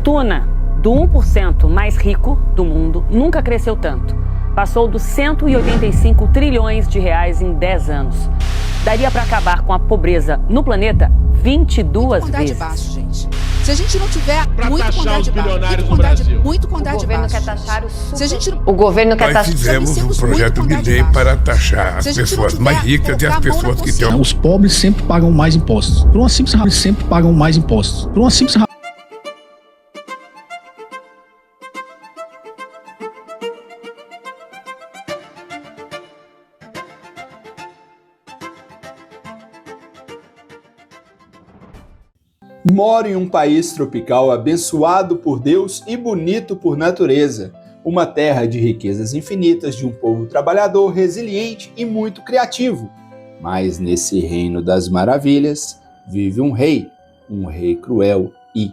fortuna do 1% mais rico do mundo nunca cresceu tanto. Passou dos 185 trilhões de reais em 10 anos. Daria para acabar com a pobreza no planeta 22 vezes. Baixo, gente. Se a gente não tiver muito condado de baixo, muito condado de baixo. Quer taxar o super... Se a gente não... O governo quer Nós fizemos um projeto de lei para taxar as pessoas mais ricas e as pessoas que têm... Os pobres sempre pagam mais impostos. Por uma simples razão, sempre pagam mais impostos. Por uma simples razão. Moro em um país tropical abençoado por Deus e bonito por natureza. Uma terra de riquezas infinitas, de um povo trabalhador, resiliente e muito criativo. Mas nesse reino das maravilhas vive um rei cruel e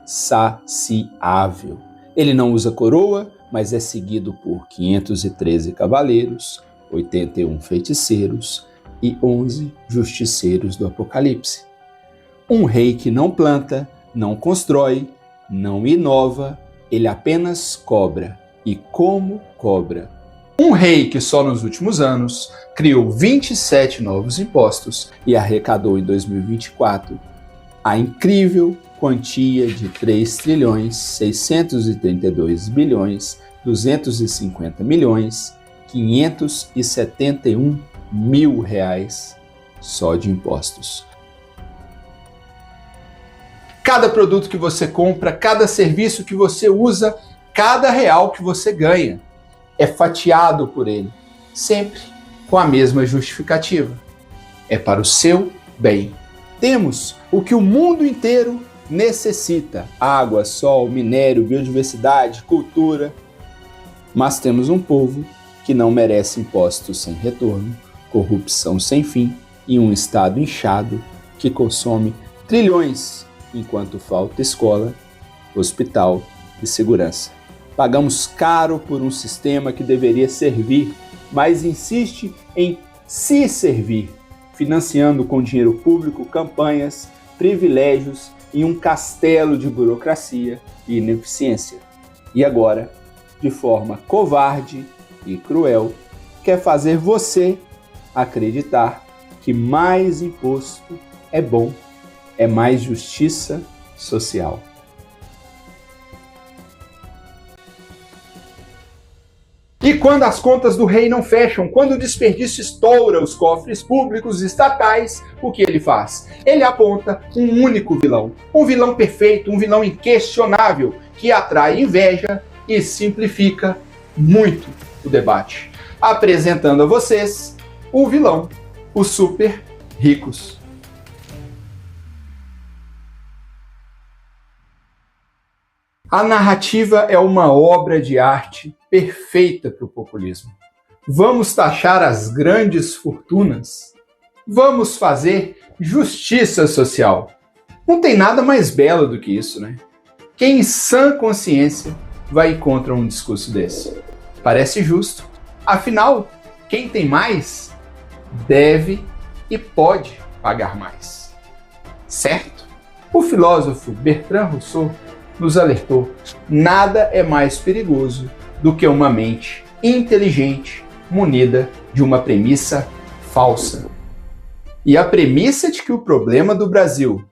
insaciável. Ele não usa coroa, mas é seguido por 513 cavaleiros, 81 feiticeiros e 11 justiceiros do Apocalipse. Um rei que não planta, não constrói, não inova, ele apenas cobra. E como cobra? Um rei que só nos últimos anos criou 27 novos impostos e arrecadou em 2024 a incrível quantia de 3.632.250.571.000 reais só de impostos. Cada produto que você compra, cada serviço que você usa, cada real que você ganha é fatiado por ele, sempre com a mesma justificativa. É para o seu bem. Temos o que o mundo inteiro necessita: água, sol, minério, biodiversidade, cultura. Mas temos um povo que não merece impostos sem retorno, corrupção sem fim e um Estado inchado que consome trilhões enquanto falta escola, hospital e segurança. Pagamos caro por um sistema que deveria servir, mas insiste em se servir, financiando com dinheiro público campanhas, privilégios e um castelo de burocracia e ineficiência. E agora, de forma covarde e cruel, quer fazer você acreditar que mais imposto é bom, é mais justiça social. E quando as contas do rei não fecham, quando o desperdício estoura os cofres públicos e estatais, o que ele faz? Ele aponta um único vilão, um vilão perfeito, um vilão inquestionável, que atrai inveja e simplifica muito o debate, apresentando a vocês o vilão, os super ricos. A narrativa é uma obra de arte perfeita para o populismo. Vamos taxar as grandes fortunas? Vamos fazer justiça social? Não tem nada mais belo do que isso, né? Quem em sã consciência vai contra um discurso desse? Parece justo. Afinal, quem tem mais deve e pode pagar mais. Certo? O filósofo Bertrand Russell nos alertou: nada é mais perigoso do que uma mente inteligente munida de uma premissa falsa. E a premissa de que o problema do Brasil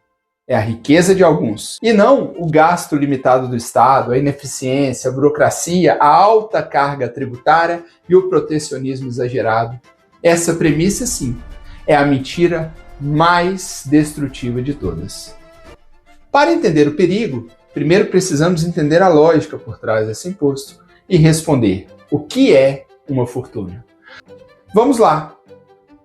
é a riqueza de alguns, e não o gasto limitado do Estado, a ineficiência, a burocracia, a alta carga tributária e o protecionismo exagerado. Essa premissa, sim, é a mentira mais destrutiva de todas. Para entender o perigo, primeiro precisamos entender a lógica por trás desse imposto e responder: o que é uma fortuna? Vamos lá!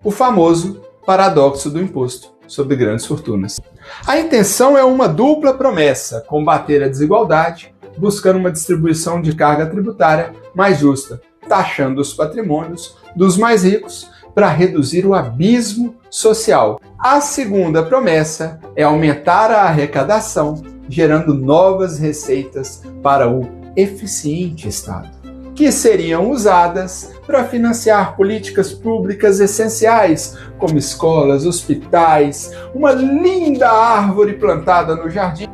O famoso paradoxo do imposto sobre grandes fortunas. A intenção é uma dupla promessa: combater a desigualdade, buscando uma distribuição de carga tributária mais justa, taxando os patrimônios dos mais ricos para reduzir o abismo social. A segunda promessa é aumentar a arrecadação, gerando novas receitas para o eficiente Estado, que seriam usadas para financiar políticas públicas essenciais, como escolas, hospitais, uma linda árvore plantada no jardim.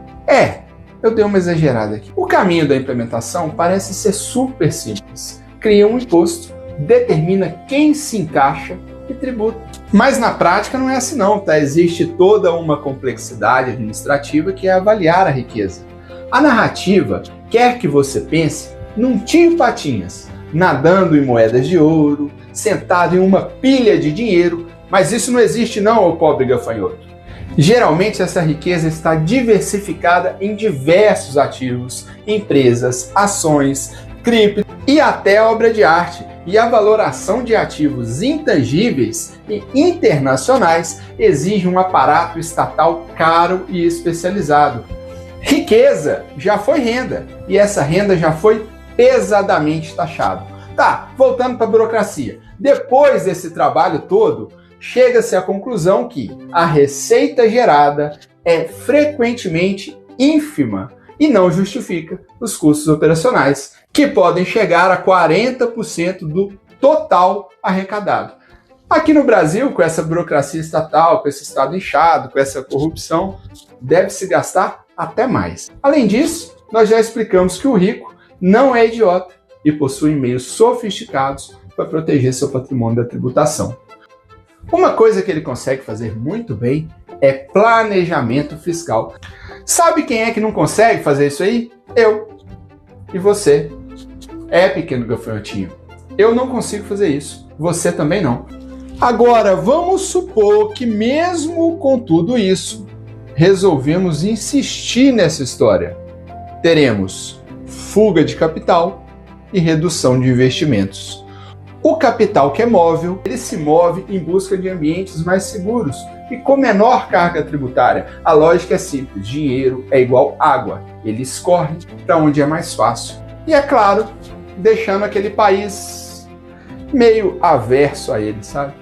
eu dei uma exagerada aqui. O caminho da implementação parece ser super simples. Cria um imposto, determina quem se encaixa e tributa. Mas na prática não é assim não, tá? Existe toda uma complexidade administrativa que é avaliar a riqueza. A narrativa quer que você pense num tio Patinhas, nadando em moedas de ouro, sentado em uma pilha de dinheiro, mas isso não existe não, ô pobre gafanhoto. Geralmente essa riqueza está diversificada em diversos ativos, empresas, ações, cripto e até obra de arte. E a valoração de ativos intangíveis e internacionais exige um aparato estatal caro e especializado. Riqueza já foi renda, e essa renda já foi pesadamente taxada. Tá, voltando para a burocracia. Depois desse trabalho todo, chega-se à conclusão que a receita gerada é frequentemente ínfima e não justifica os custos operacionais, que podem chegar a 40% do total arrecadado. Aqui no Brasil, com essa burocracia estatal, com esse Estado inchado, com essa corrupção, deve-se gastar até mais. Além disso, nós já explicamos que o rico não é idiota e possui meios sofisticados para proteger seu patrimônio da tributação. Uma coisa que ele consegue fazer muito bem é planejamento fiscal. Sabe quem é que não consegue fazer isso aí? Eu. E você. Pequeno gafanhotinho. Eu não consigo fazer isso. Você também não. Agora, vamos supor que mesmo com tudo isso, resolvemos insistir nessa história. Teremos fuga de capital e redução de investimentos. O capital que é móvel, ele se move em busca de ambientes mais seguros e com menor carga tributária. A lógica é simples, dinheiro é igual água, ele escorre para onde é mais fácil. E é claro, deixando aquele país meio averso a ele, sabe?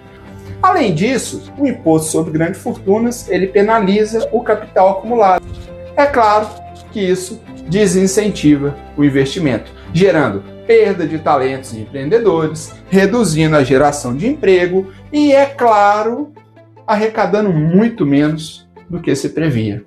Além disso, o imposto sobre grandes fortunas, ele penaliza o capital acumulado. É claro que isso desincentiva o investimento, gerando perda de talentos e empreendedores, reduzindo a geração de emprego e, é claro, arrecadando muito menos do que se previa.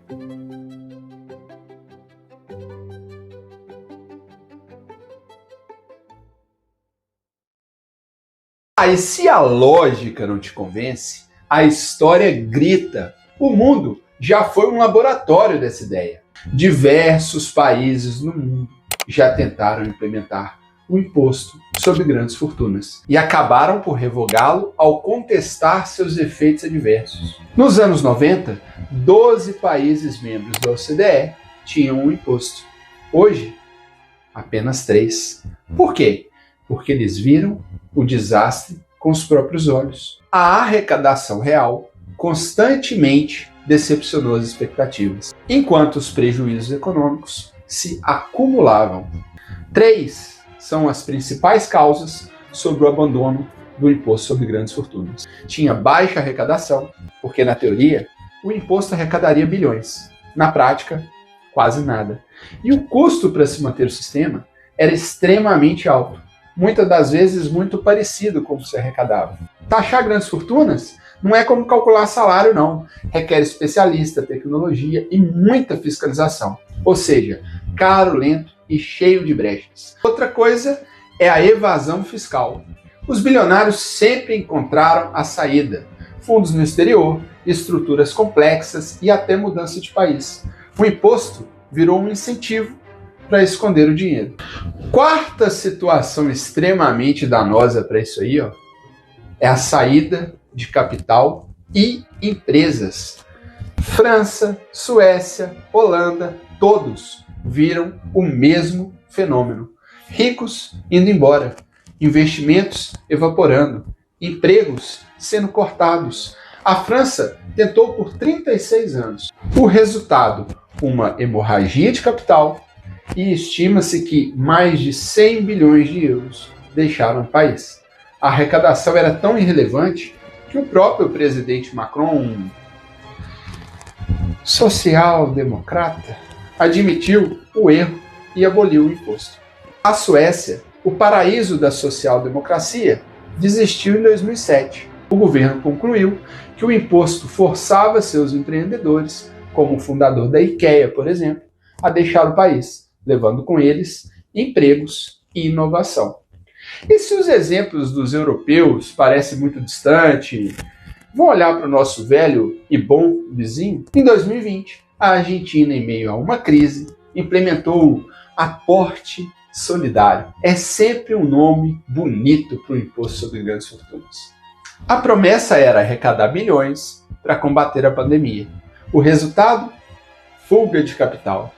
E se a lógica não te convence, a história grita. O mundo já foi um laboratório dessa ideia. Diversos países no mundo já tentaram implementar o imposto sobre grandes fortunas e acabaram por revogá-lo ao contestar seus efeitos adversos. Nos anos 90, 12 países membros da OCDE tinham um imposto. Hoje, apenas 3. Por quê? Porque eles viram o desastre com os próprios olhos. A arrecadação real constantemente decepcionou as expectativas, enquanto os prejuízos econômicos se acumulavam. 3 são as principais causas sobre o abandono do imposto sobre grandes fortunas. Tinha baixa arrecadação, porque na teoria o imposto arrecadaria bilhões. Na prática, quase nada. E o custo para se manter o sistema era extremamente alto, muitas das vezes muito parecido com o que se arrecadava. Taxar grandes fortunas não é como calcular salário, não. Requer especialista, tecnologia e muita fiscalização. Ou seja, caro, lento e cheio de brechas. Outra coisa é a evasão fiscal. Os bilionários sempre encontraram a saída. Fundos no exterior, estruturas complexas e até mudança de país. O imposto virou um incentivo para esconder o dinheiro. Quarta situação extremamente danosa para isso aí, é a saída de capital e empresas. França, Suécia, Holanda, todos viram o mesmo fenômeno. Ricos indo embora, investimentos evaporando, empregos sendo cortados. A França tentou por 36 anos. O resultado, uma hemorragia de capital, e estima-se que mais de 100 bilhões de euros deixaram o país. A arrecadação era tão irrelevante que o próprio presidente Macron, social-democrata, admitiu o erro e aboliu o imposto. A Suécia, o paraíso da social-democracia, desistiu em 2007. O governo concluiu que o imposto forçava seus empreendedores, como o fundador da IKEA, por exemplo, a deixar o país, levando com eles empregos e inovação. E se os exemplos dos europeus parecem muito distantes, vamos olhar para o nosso velho e bom vizinho? Em 2020, a Argentina, em meio a uma crise, implementou o aporte solidário. É sempre um nome bonito para o imposto sobre grandes fortunas. A promessa era arrecadar bilhões para combater a pandemia. O resultado? Fuga de capital.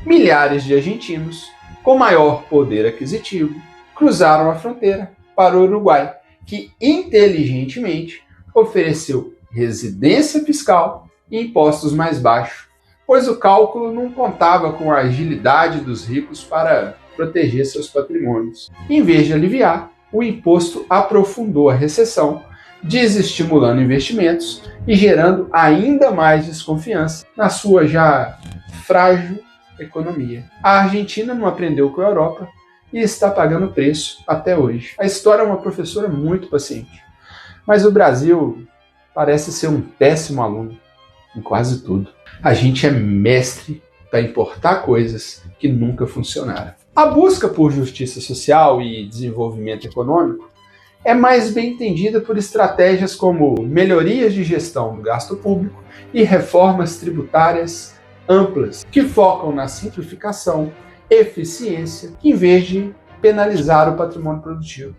Milhares de argentinos, com maior poder aquisitivo, cruzaram a fronteira para o Uruguai, que inteligentemente ofereceu residência fiscal e impostos mais baixos, pois o cálculo não contava com a agilidade dos ricos para proteger seus patrimônios. Em vez de aliviar, o imposto aprofundou a recessão, desestimulando investimentos e gerando ainda mais desconfiança na sua já frágil economia. A Argentina não aprendeu com a Europa e está pagando preço até hoje. A história é uma professora muito paciente, mas o Brasil parece ser um péssimo aluno em quase tudo. A gente é mestre para importar coisas que nunca funcionaram. A busca por justiça social e desenvolvimento econômico é mais bem entendida por estratégias como melhorias de gestão do gasto público e reformas tributárias amplas, que focam na simplificação, eficiência, em vez de penalizar o patrimônio produtivo.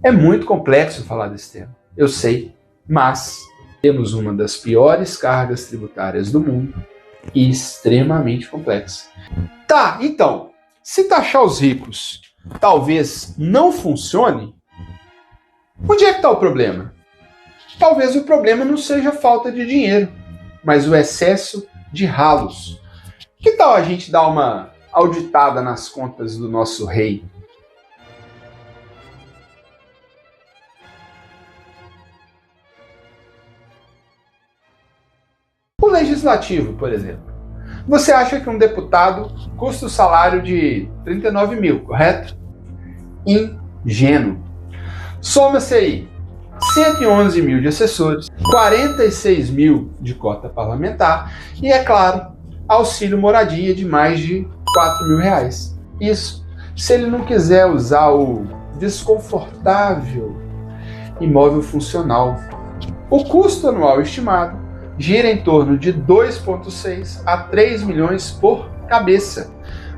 É muito complexo falar desse tema, eu sei, mas temos uma das piores cargas tributárias do mundo e extremamente complexa. Tá, então, se taxar os ricos talvez não funcione, onde é que está o problema? Talvez o problema não seja a falta de dinheiro, mas o excesso de ralos. Que tal a gente dar uma auditada nas contas do nosso rei? O legislativo, por exemplo. Você acha que um deputado custa o salário de 39 mil, correto? Ingênuo. Soma-se aí 111 mil de assessores, 46 mil de cota parlamentar e, é claro, auxílio moradia de mais de 4 mil reais. Isso se ele não quiser usar o desconfortável imóvel funcional. O custo anual estimado gira em torno de 2,6 a 3 milhões por cabeça,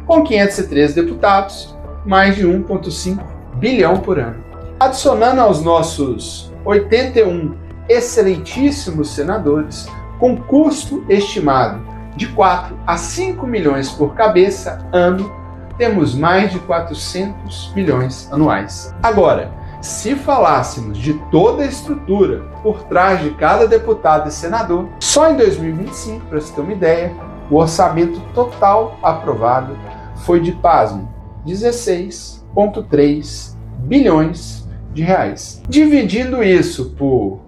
com 513 deputados, mais de 1,5 bilhão por ano. Adicionando aos nossos 81 excelentíssimos senadores, com custo estimado de 4 a 5 milhões por cabeça ano, temos mais de 400 milhões anuais. Agora, se falássemos de toda a estrutura por trás de cada deputado e senador, só em 2025, para você ter uma ideia, o orçamento total aprovado foi de, pasmo, 16,3 bilhões de reais. Dividindo isso por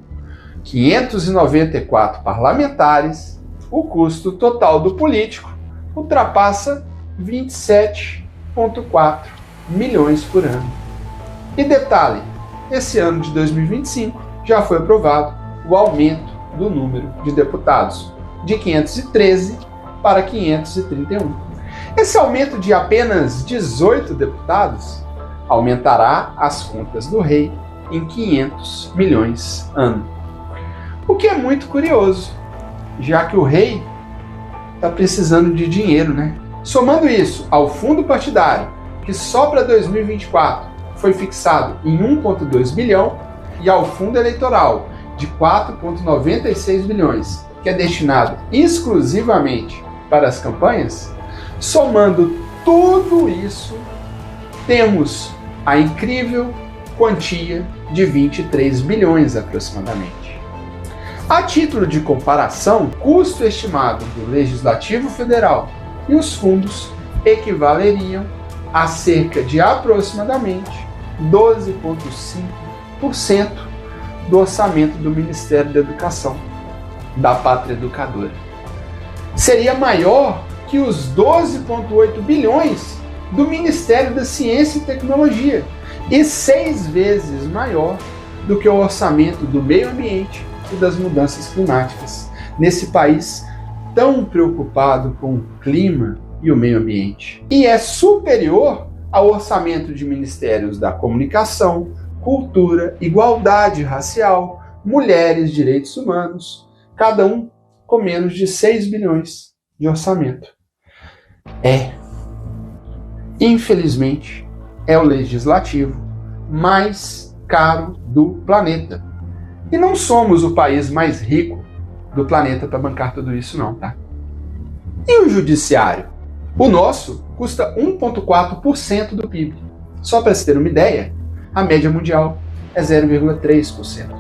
594 parlamentares, o custo total do político ultrapassa 27,4 milhões por ano. E detalhe, esse ano de 2025 já foi aprovado o aumento do número de deputados, de 513 para 531. Esse aumento de apenas 18 deputados aumentará as contas do rei em 500 milhões ano. O que é muito curioso, já que o rei está precisando de dinheiro, né? Somando isso ao fundo partidário, que só para 2024 foi fixado em 1,2 bilhão, e ao fundo eleitoral de 4,96 bilhões, que é destinado exclusivamente para as campanhas, somando tudo isso, temos a incrível quantia de 23 bilhões aproximadamente. A título de comparação, o custo estimado do Legislativo Federal e os fundos equivaleriam a cerca de aproximadamente 12,5% do orçamento do Ministério da Educação, da Pátria Educadora. Seria maior que os 12,8 bilhões do Ministério da Ciência e Tecnologia e 6 vezes maior do que o orçamento do meio ambiente e das mudanças climáticas, nesse país tão preocupado com o clima e o meio ambiente. E é superior ao orçamento de ministérios da comunicação, cultura, igualdade racial, mulheres, direitos humanos, cada um com menos de 6 bilhões de orçamento. Infelizmente, é o legislativo mais caro do planeta. E não somos o país mais rico do planeta para bancar tudo isso não, tá? E o judiciário? O nosso custa 1,4% do PIB. Só para se ter uma ideia, a média mundial é 0,3%.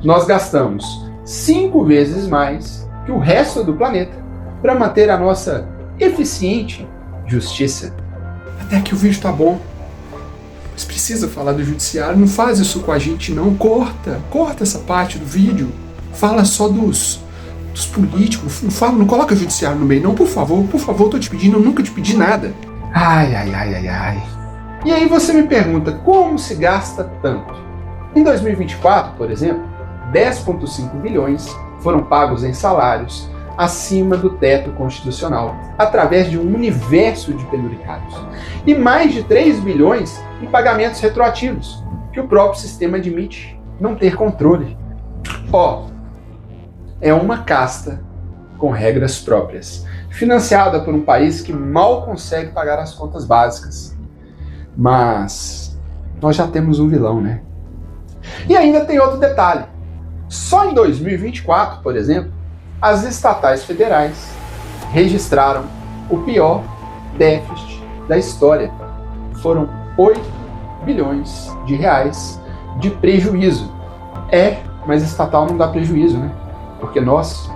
Nós gastamos 5 vezes mais que o resto do planeta para manter a nossa eficiente justiça. Até que o vídeo tá bom. Mas precisa falar do judiciário, não faz isso com a gente não, corta essa parte do vídeo. Fala só dos políticos, não coloca o judiciário no meio não, por favor, tô te pedindo, eu nunca te pedi nada. Ai. E aí você me pergunta, como se gasta tanto? Em 2024, por exemplo, 10,5 bilhões foram pagos em salários acima do teto constitucional, através de um universo de penduricados. E mais de 3 bilhões em pagamentos retroativos, que o próprio sistema admite não ter controle. É uma casta com regras próprias, financiada por um país que mal consegue pagar as contas básicas. Mas nós já temos um vilão, né? E ainda tem outro detalhe. Só em 2024, por exemplo, as estatais federais registraram o pior déficit da história. Foram 8 bilhões de reais de prejuízo. Mas estatal não dá prejuízo, né? Porque nós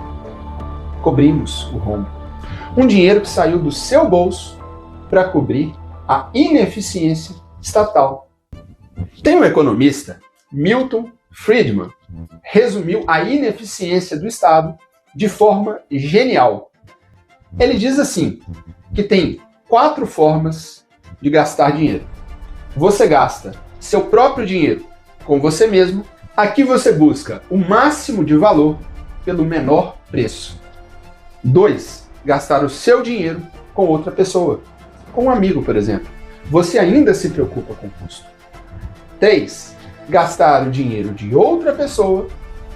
cobrimos o rombo. Um dinheiro que saiu do seu bolso para cobrir a ineficiência estatal. Tem um economista, Milton Friedman, resumiu a ineficiência do Estado de forma genial. Ele diz assim, que tem 4 formas de gastar dinheiro. Você gasta seu próprio dinheiro com você mesmo. Aqui você busca o máximo de valor pelo menor preço. 2. Gastar o seu dinheiro com outra pessoa. Com um amigo, por exemplo. Você ainda se preocupa com o custo. 3. Gastar o dinheiro de outra pessoa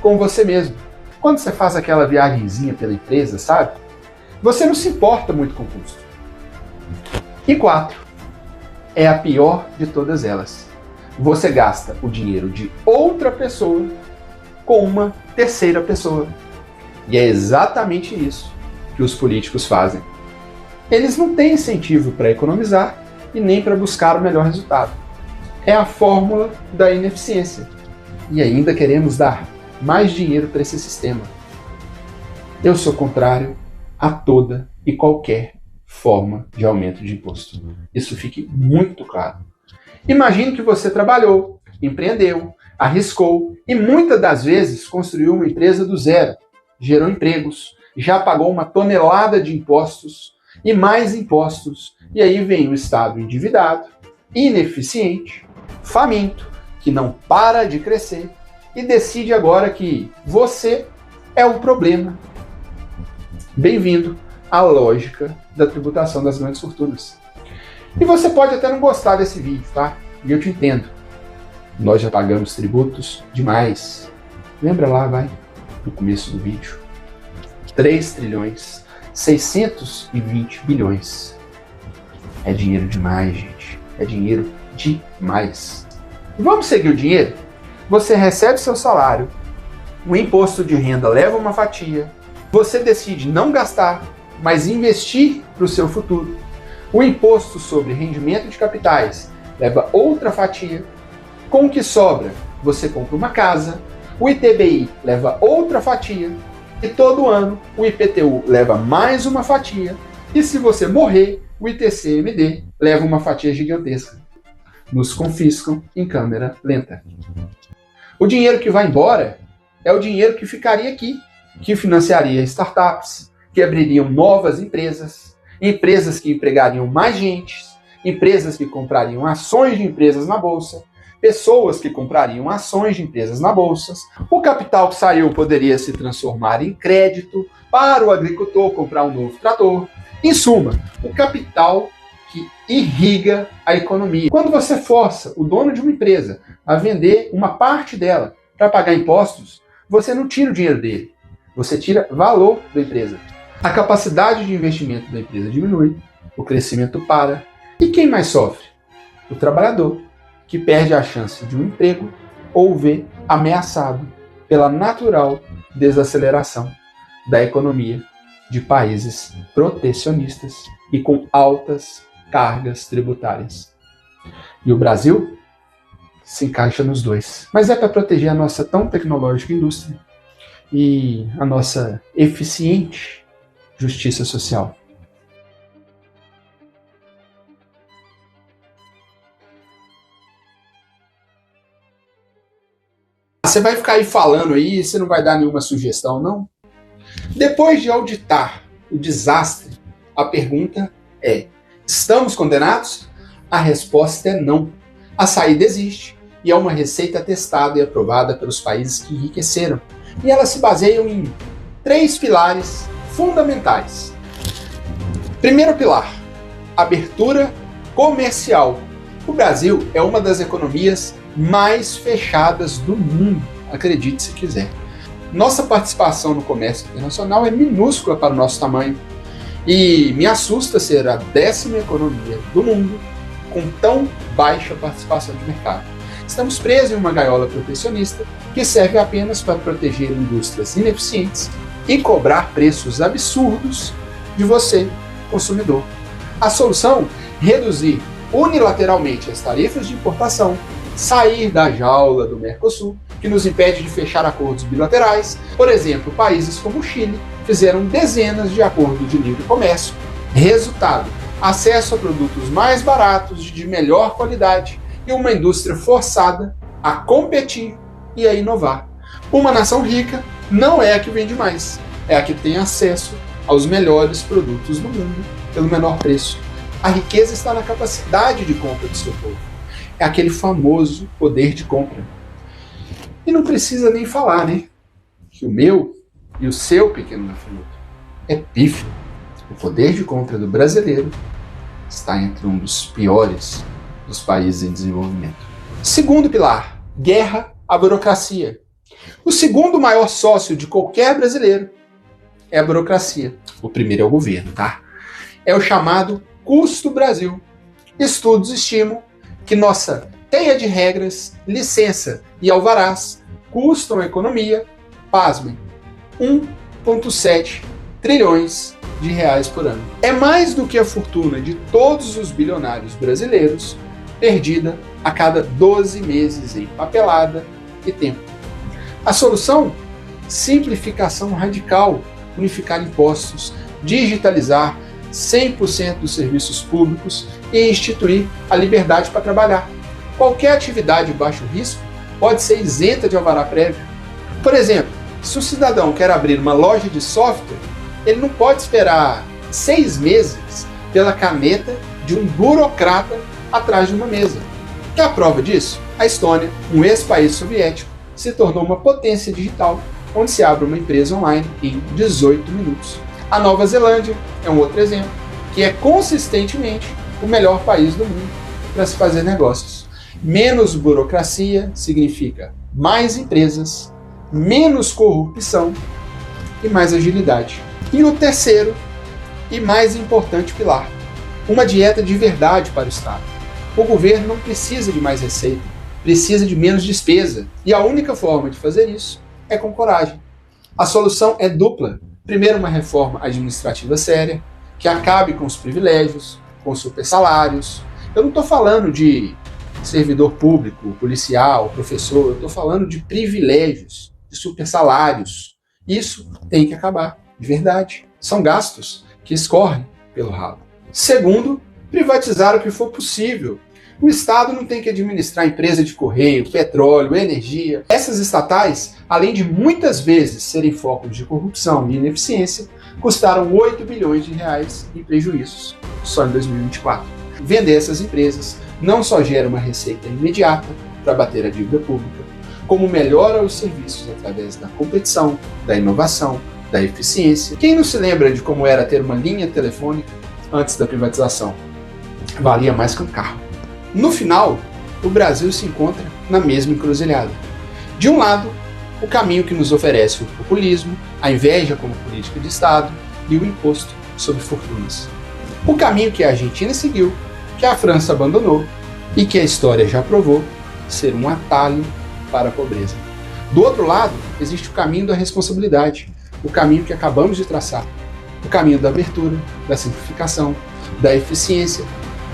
com você mesmo. Quando você faz aquela viagenzinha pela empresa, sabe? Você não se importa muito com o custo. E 4. É a pior de todas elas. Você gasta o dinheiro de outra pessoa com uma terceira pessoa. E é exatamente isso que os políticos fazem. Eles não têm incentivo para economizar e nem para buscar o melhor resultado. É a fórmula da ineficiência. E ainda queremos dar mais dinheiro para esse sistema. Eu sou contrário a toda e qualquer forma de aumento de imposto. Isso fique muito claro. Imagine que você trabalhou, empreendeu, arriscou e muitas das vezes construiu uma empresa do zero, gerou empregos, já pagou uma tonelada de impostos e mais impostos, e aí vem o Estado endividado, ineficiente, faminto, que não para de crescer e decide agora que você é o problema. Bem-vindo à lógica da tributação das grandes fortunas. E você pode até não gostar desse vídeo, tá? E eu te entendo. Nós já pagamos tributos demais. Lembra lá, no começo do vídeo. 3 trilhões, 620 bilhões. É dinheiro demais, gente. É dinheiro demais. Vamos seguir o dinheiro? Você recebe seu salário, o imposto de renda leva uma fatia, você decide não gastar, mas investir para o seu futuro. O imposto sobre rendimento de capitais leva outra fatia. Com o que sobra, você compra uma casa, o ITBI leva outra fatia, e todo ano o IPTU leva mais uma fatia, e se você morrer, o ITCMD leva uma fatia gigantesca. Nos confiscam em câmera lenta. O dinheiro que vai embora é o dinheiro que ficaria aqui, que financiaria startups, que abririam novas empresas, empresas que empregariam mais gente, empresas que comprariam ações de empresas na bolsa, pessoas que comprariam ações de empresas na bolsa. O capital que saiu poderia se transformar em crédito para o agricultor comprar um novo trator. Em suma, o capital que irriga a economia. Quando você força o dono de uma empresa a vender uma parte dela para pagar impostos, você não tira o dinheiro dele, você tira valor da empresa. A capacidade de investimento da empresa diminui, o crescimento para. E quem mais sofre? O trabalhador, que perde a chance de um emprego ou vê ameaçado pela natural desaceleração da economia de países protecionistas e com altas cargas tributárias. E o Brasil se encaixa nos dois. Mas é para proteger a nossa tão tecnológica indústria e a nossa eficiente justiça social. Você vai ficar aí falando aí, você não vai dar nenhuma sugestão, não? Depois de auditar o desastre, a pergunta é: estamos condenados? A resposta é não. A saída existe e é uma receita testada e aprovada pelos países que enriqueceram. E elas se baseiam em 3 pilares fundamentais. Primeiro pilar: abertura comercial. O Brasil é uma das economias mais fechadas do mundo, acredite se quiser. Nossa participação no comércio internacional é minúscula para o nosso tamanho e me assusta ser a 10ª economia do mundo com tão baixa participação de mercado. Estamos presos em uma gaiola protecionista que serve apenas para proteger indústrias ineficientes e cobrar preços absurdos de você, consumidor. A solução? Reduzir unilateralmente as tarifas de importação, sair da jaula do Mercosul, que nos impede de fechar acordos bilaterais. Por exemplo, países como o Chile fizeram dezenas de acordos de livre comércio. Resultado: acesso a produtos mais baratos, de melhor qualidade e uma indústria forçada a competir e a inovar. Uma nação rica não é a que vende mais, é a que tem acesso aos melhores produtos do mundo pelo menor preço. A riqueza está na capacidade de compra do seu povo. É aquele famoso poder de compra. E não precisa nem falar, né? Que o meu e o seu pequeno gafanhoto é pífio. O poder de compra do brasileiro está entre um dos piores dos países em desenvolvimento. Segundo pilar: guerra à burocracia. O segundo maior sócio de qualquer brasileiro é a burocracia. O primeiro é o governo, tá? É o chamado custo Brasil. Estudos estimam que nossa teia de regras, licença e alvarás custam à economia, pasmem, 1,7 trilhões de reais por ano. É mais do que a fortuna de todos os bilionários brasileiros, perdida a cada 12 meses em papelada e tempo. A solução? Simplificação radical, unificar impostos, digitalizar 100% dos serviços públicos e instituir a liberdade para trabalhar. Qualquer atividade de baixo risco pode ser isenta de alvará prévio. Por exemplo, se o cidadão quer abrir uma loja de software, ele não pode esperar 6 meses pela caneta de um burocrata atrás de uma mesa. Quer a prova disso? A Estônia, um ex-país soviético, se tornou uma potência digital, onde se abre uma empresa online em 18 minutos. A Nova Zelândia é um outro exemplo, que é consistentemente o melhor país do mundo para se fazer negócios. Menos burocracia significa mais empresas, menos corrupção e mais agilidade. E o terceiro e mais importante pilar: uma dieta de verdade para o Estado. O governo não precisa de mais receita, precisa de menos despesa. E a única forma de fazer isso é com coragem. A solução é dupla. Primeiro, uma reforma administrativa séria, que acabe com os privilégios, com os supersalários. Eu não estou falando de servidor público, policial, professor, eu estou falando de privilégios, de supersalários. Isso tem que acabar, de verdade. São gastos que escorrem pelo ralo. Segundo, privatizar o que for possível. O Estado não tem que administrar empresa de correio, petróleo, energia. Essas estatais, além de muitas vezes serem focos de corrupção e ineficiência, custaram 8 bilhões de reais em prejuízos, só em 2024. Vender essas empresas não só gera uma receita imediata para bater a dívida pública, como melhora os serviços através da competição, da inovação, da eficiência. Quem não se lembra de como era ter uma linha telefônica antes da privatização? Valia mais que um carro. No final, o Brasil se encontra na mesma encruzilhada. De um lado, o caminho que nos oferece o populismo, a inveja como política de Estado e o imposto sobre fortunas. O caminho que a Argentina seguiu, que a França abandonou e que a história já provou ser um atalho para a pobreza. Do outro lado, existe o caminho da responsabilidade, o caminho que acabamos de traçar, o caminho da abertura, da simplificação, da eficiência,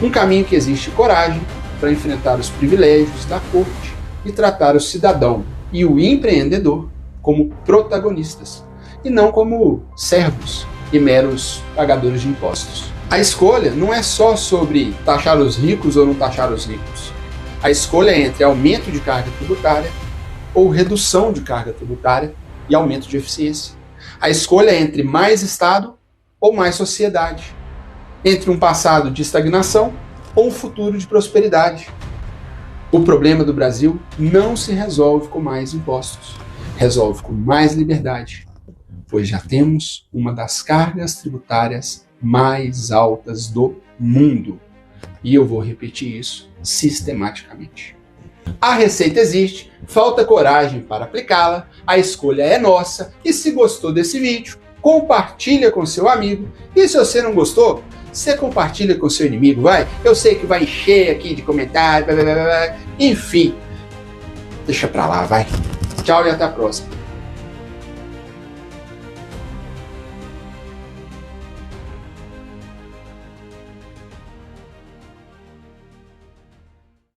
um caminho que existe coragem para enfrentar os privilégios da corte e tratar o cidadão e o empreendedor como protagonistas, e não como servos e meros pagadores de impostos. A escolha não é só sobre taxar os ricos ou não taxar os ricos. A escolha é entre aumento de carga tributária ou redução de carga tributária e aumento de eficiência. A escolha é entre mais Estado ou mais sociedade, entre um passado de estagnação ou um futuro de prosperidade. O problema do Brasil não se resolve com mais impostos, resolve com mais liberdade, pois já temos uma das cargas tributárias mais altas do mundo. E eu vou repetir isso sistematicamente. A receita existe, falta coragem para aplicá-la, a escolha é nossa, e se gostou desse vídeo, compartilha com seu amigo, e se você não gostou, você compartilha com seu inimigo, vai? Eu sei que vai encher aqui de comentários, enfim, deixa pra lá, vai. Tchau e até a próxima.